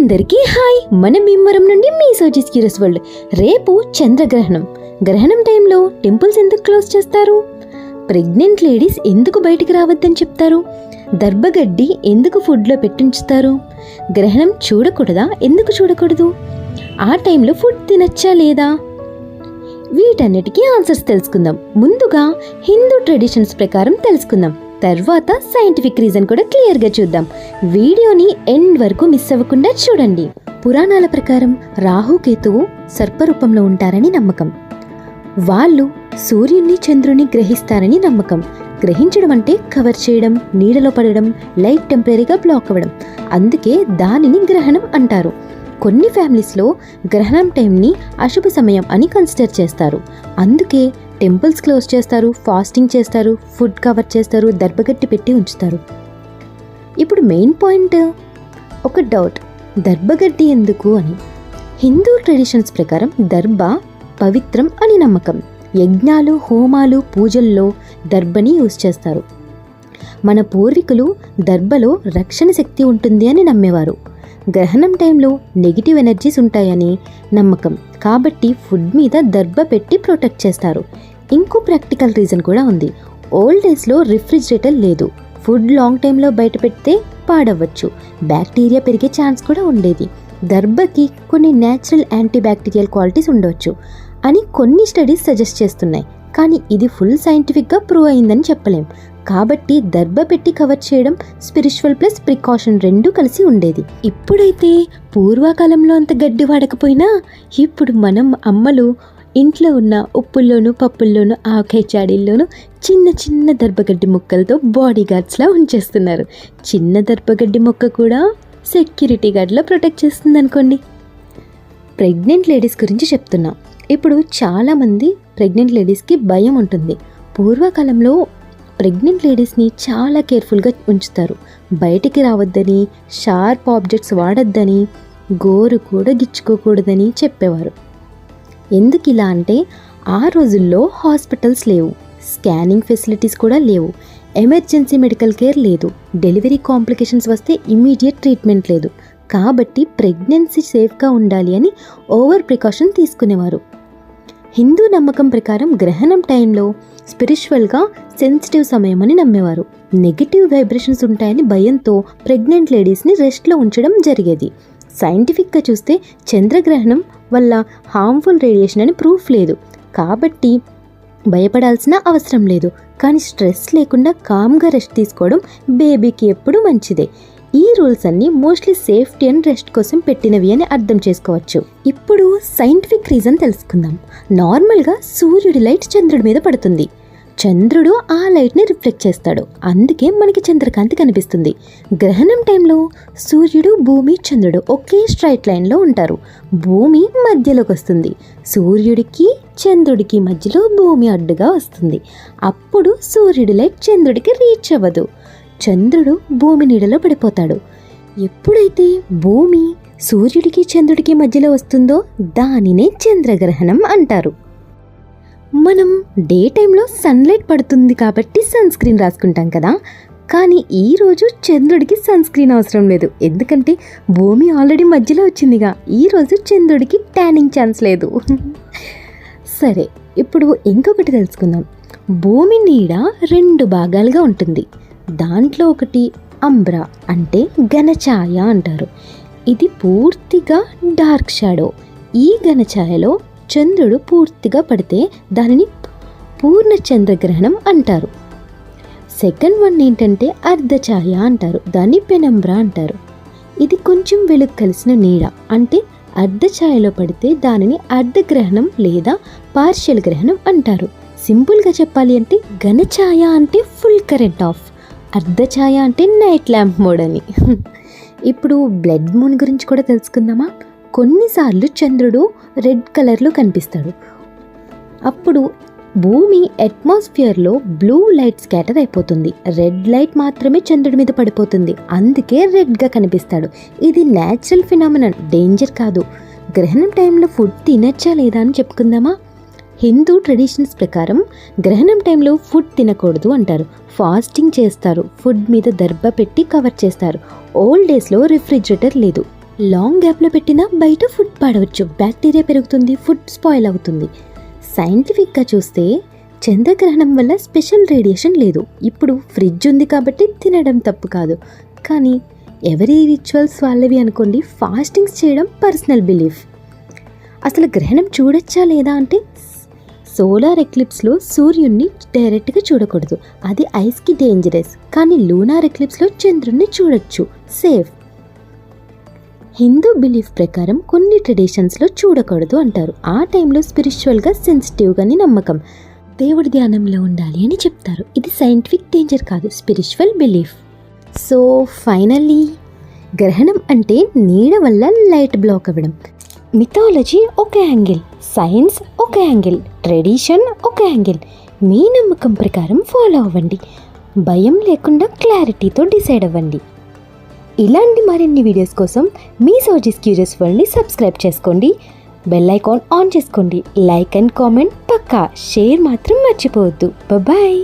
అందరికీ హాయ్. మన భీమవరం నుండి మీ సోజీస్ క్యూరియస్ వరల్డ్. రేపు చంద్రగ్రహణం. గ్రహణం టైంలో టెంపుల్స్ ఎందుకు క్లోజ్ చేస్తారు? ప్రెగ్నెంట్ లేడీస్ ఎందుకు బయటికి రావద్దని చెప్తారు? దర్భగడ్డి ఎందుకు ఫుడ్లో పెట్టించుతారు? గ్రహణం చూడకూడదా? ఎందుకు చూడకూడదు? ఆ టైంలో ఫుడ్ తినచ్చా లేదా? వీటన్నిటికీ ఆన్సర్స్ తెలుసుకుందాం. ముందుగా హిందూ ట్రెడిషన్స్ ప్రకారం తెలుసుకుందాం. తర్వాత సైంటిఫిక్ రీజన్ కూడా క్లియర్గా చూద్దాం. వీడియోని ఎండ్ వరకు మిస్ అవ్వకుండా చూడండి. పురాణాల ప్రకారం రాహుకేతువు సర్పరూపంలో ఉంటారని నమ్మకం. వాళ్ళు సూర్యుని చంద్రుని గ్రహిస్తారని నమ్మకం. గ్రహించడం అంటే కవర్ చేయడం, నీడలో పడడం, లైట్ టెంపరీగా బ్లాక్ అవ్వడం. అందుకే దానిని గ్రహణం అంటారు. కొన్ని ఫ్యామిలీస్లో గ్రహణం టైంని అశుభ సమయం అని కన్సిడర్ చేస్తారు. అందుకే టెంపుల్స్ క్లోజ్ చేస్తారు, ఫాస్టింగ్ చేస్తారు, ఫుడ్ కవర్ చేస్తారు, దర్భగట్టి పెట్టి ఉంచుతారు. ఇప్పుడు మెయిన్ పాయింట్, ఒక డౌట్, దర్భగడ్డి ఎందుకు అని. హిందూ ట్రెడిషన్స్ ప్రకారం దర్భ పవిత్రం అని నమ్మకం. యజ్ఞాలు, హోమాలు, పూజల్లో దర్భని యూజ్ చేస్తారు. మన పూర్వీకులు దర్భలో రక్షణ శక్తి ఉంటుంది అని నమ్మేవారు. గ్రహణం టైంలో నెగిటివ్ ఎనర్జీస్ ఉంటాయని నమ్మకం. కాబట్టి ఫుడ్ మీద దర్భ పెట్టి ప్రొటెక్ట్ చేస్తారు. ఇంకో ప్రాక్టికల్ రీజన్ కూడా ఉంది. ఓల్డ్ డేస్లో రిఫ్రిజిరేటర్ లేదు. ఫుడ్ లాంగ్ టైంలో బయట పెడితే పాడవచ్చు, బ్యాక్టీరియా పెరిగే ఛాన్స్ కూడా ఉండేది. దర్భకి కొన్ని న్యాచురల్ యాంటీ బ్యాక్టీరియల్ క్వాలిటీస్ ఉండవచ్చు అని కొన్ని స్టడీస్ సజెస్ట్ చేస్తున్నాయి. కానీ ఇది ఫుల్ సైంటిఫిక్గా ప్రూవ్ అయిందని చెప్పలేం. కాబట్టి దర్భ పెట్టి కవర్ చేయడం స్పిరిచువల్ ప్లస్ ప్రికాషన్ రెండూ కలిసి ఉండేది. ఇప్పుడైతే పూర్వకాలంలో అంత గడ్డి వాడకపోయినా ఇప్పుడు మనం అమ్మలు ఇంట్లో ఉన్న ఉప్పుల్లోనూ పప్పుల్లోనూ ఆవకాయ చాడీల్లోనూ చిన్న చిన్న దర్భగడ్డి ముక్కలతో బాడీ గార్డ్స్లా ఉంచేస్తున్నారు. చిన్న దర్భగడ్డి మొక్క కూడా సెక్యూరిటీ గార్డ్లా ప్రొటెక్ట్ చేస్తుంది అనుకోండి. ప్రెగ్నెంట్ లేడీస్ గురించి చెప్తున్నా. ఇప్పుడు చాలామంది ప్రెగ్నెంట్ లేడీస్కి భయం ఉంటుంది. పూర్వకాలంలో ప్రెగ్నెంట్ లేడీస్ని చాలా కేర్ఫుల్గా ఉంచుతారు. బయటికి రావద్దని, షార్ప్ ఆబ్జెక్ట్స్ వాడొద్దని, గోరు కూడా గిచ్చుకోకూడదని చెప్పేవారు. ఎందుకు ఇలా అంటే ఆ రోజుల్లో హాస్పిటల్స్ లేవు, స్కానింగ్ ఫెసిలిటీస్ కూడా లేవు, ఎమర్జెన్సీ మెడికల్ కేర్ లేదు, డెలివరీ కాంప్లికేషన్స్ వస్తే ఇమీడియట్ ట్రీట్మెంట్ లేదు. కాబట్టి ప్రెగ్నెన్సీ సేఫ్గా ఉండాలి అని ఓవర్ ప్రికాషన్ తీసుకునేవారు. హిందూ నమ్మకం ప్రకారం గ్రహణం టైంలో స్పిరిచువల్గా సెన్సిటివ్ సమయం అని నమ్మేవారు. నెగిటివ్ వైబ్రేషన్స్ ఉంటాయని భయంతో ప్రెగ్నెంట్ లేడీస్ని రెస్ట్లో ఉంచడం జరిగేది. సైంటిఫిక్గా చూస్తే చంద్రగ్రహణం వల్ల హార్మ్ఫుల్ రేడియేషన్ అని ప్రూఫ్ లేదు. కాబట్టి భయపడాల్సిన అవసరం లేదు. కానీ స్ట్రెస్ లేకుండా కామ్గా రెస్ట్ తీసుకోవడం బేబీకి ఎప్పుడూ మంచిదే. ఈ రూల్స్ అన్నీ మోస్ట్లీ సేఫ్టీ అండ్ రెస్ట్ కోసం పెట్టినవి అని అర్థం చేసుకోవచ్చు. ఇప్పుడు సైంటిఫిక్ రీజన్ తెలుసుకుందాం. నార్మల్గా సూర్యుడి లైట్ చంద్రుడి మీద పడుతుంది. చంద్రుడు ఆ లైట్ని రిఫ్లెక్ట్ చేస్తాడు. అందుకే మనకి చంద్రకాంతి కనిపిస్తుంది. గ్రహణం టైంలో సూర్యుడు, భూమి, చంద్రుడు ఒకే స్ట్రైట్ లైన్లో ఉంటారు. భూమి మధ్యలోకి వస్తుంది. సూర్యుడికి చంద్రుడికి మధ్యలో భూమి అడ్డుగా వస్తుంది. అప్పుడు సూర్యుడి లైట్ చంద్రుడికి రీచ్ అవ్వదు. చంద్రుడు భూమి నీడలో పడిపోతాడు. ఎప్పుడైతే భూమి సూర్యుడికి చంద్రుడికి మధ్యలో వస్తుందో దానినే చంద్రగ్రహణం అంటారు. మనం డే టైంలో సన్లైట్ పడుతుంది కాబట్టి సన్ స్క్రీన్ రాసుకుంటాం కదా. కానీ ఈరోజు చంద్రుడికి సన్ స్క్రీన్ అవసరం లేదు. ఎందుకంటే భూమి ఆల్రెడీ మధ్యలో వచ్చిందిగా. ఈరోజు చంద్రుడికి ట్యానింగ్ ఛాన్స్ లేదు. సరే, ఇప్పుడు ఇంకొకటి తెలుసుకుందాం. భూమి నీడ 2 భాగాలుగా ఉంటుంది. దాంట్లో ఒకటి అంబ్రా అంటే ఘనఛాయ అంటారు. ఇది పూర్తిగా డార్క్ షాడో. ఈ ఘనఛాయలో చంద్రుడు పూర్తిగా పడితే దానిని పూర్ణ చంద్రగ్రహణం అంటారు. సెకండ్ వన్ ఏంటంటే అర్ధఛాయ అంటారు. దాన్ని పెనంబ్రా అంటారు. ఇది కొంచెం వెలుగు కలిసిన నీడ. అంటే అర్ధఛాయలో పడితే దానిని అర్ధగ్రహణం లేదా పార్షియల్ గ్రహణం అంటారు. సింపుల్గా చెప్పాలి అంటే ఘనఛాయ అంటే ఫుల్ కరెంట్ ఆఫ్, అర్ధఛాయ అంటే నైట్ ల్యాంప్ మోడ్ అని. ఇప్పుడు బ్లడ్ మూన్ గురించి కూడా తెలుసుకుందామా. కొన్నిసార్లు చంద్రుడు రెడ్ కలర్లో కనిపిస్తాడు. అప్పుడు భూమి అట్మాస్ఫియర్లో బ్లూ లైట్ స్కాటర్ అయిపోతుంది. రెడ్ లైట్ మాత్రమే చంద్రుడి మీద పడిపోతుంది. అందుకే రెడ్గా కనిపిస్తాడు. ఇది న్యాచురల్ ఫినామినన్, డేంజర్ కాదు. గ్రహణం టైంలో ఫుడ్ తినచ్చా లేదా అని చెప్పుకుందామా. హిందూ ట్రెడిషన్స్ ప్రకారం గ్రహణం టైంలో ఫుడ్ తినకూడదు అంటారు. ఫాస్టింగ్ చేస్తారు. ఫుడ్ మీద దర్భ పెట్టి కవర్ చేస్తారు. ఓల్డ్ డేస్లో రిఫ్రిజిరేటర్ లేదు. లాంగ్ గ్యాప్లో పెట్టినా బయట ఫుడ్ పాడవచ్చు, బ్యాక్టీరియా పెరుగుతుంది, ఫుడ్ స్పాయిల్ అవుతుంది. సైంటిఫిక్గా చూస్తే చంద్రగ్రహణం వల్ల స్పెషల్ రేడియేషన్ లేదు. ఇప్పుడు ఫ్రిడ్జ్ ఉంది కాబట్టి తినడం తప్పు కాదు, కానీ ఎవరి రిచువల్స్ వాళ్ళవి అనుకోండి. ఫాస్టింగ్స్ చేయడం పర్సనల్ బిలీఫ్. అసలు గ్రహణం చూడొచ్చా లేదా అంటే, సోలార్ ఎక్లిప్స్లో సూర్యుడిని డైరెక్ట్గా చూడకూడదు, అది ఐస్కి డేంజరస్. కానీ లూనార్ ఎక్లిప్స్లో చంద్రుడిని చూడొచ్చు, సేఫ్. హిందూ బిలీఫ్ ప్రకారం కొన్ని ట్రెడిషన్స్లో చూడకూడదు అంటారు. ఆ టైంలో స్పిరిచువల్గా సెన్సిటివ్గాని నమ్మకం, దేవుడి ధ్యానంలో ఉండాలి అని చెప్తారు. ఇది సైంటిఫిక్ డేంజర్ కాదు, స్పిరిచువల్ బిలీఫ్. సో ఫైనల్లీ గ్రహణం అంటే నీడ వల్ల లైట్ బ్లాక్ అవ్వడం. మిథాలజీ ఒక యాంగిల్, సైన్స్ ఒక యాంగిల్, ట్రెడిషన్ ఒక యాంగిల్. మీ నమ్మకం ప్రకారం ఫాలో అవ్వండి, భయం లేకుండా క్లారిటీతో డిసైడ్ అవ్వండి. ఇలాంటి మరిన్ని వీడియోస్ కోసం మీ సోజీస్ క్యూరియస్ వరల్డ్ని సబ్స్క్రైబ్ చేసుకోండి, బెల్ ఐకాన్ ఆన్ చేసుకోండి, లైక్ అండ్ కామెంట్ పక్కా, షేర్ మాత్రం మర్చిపోవద్దు. బాయ్.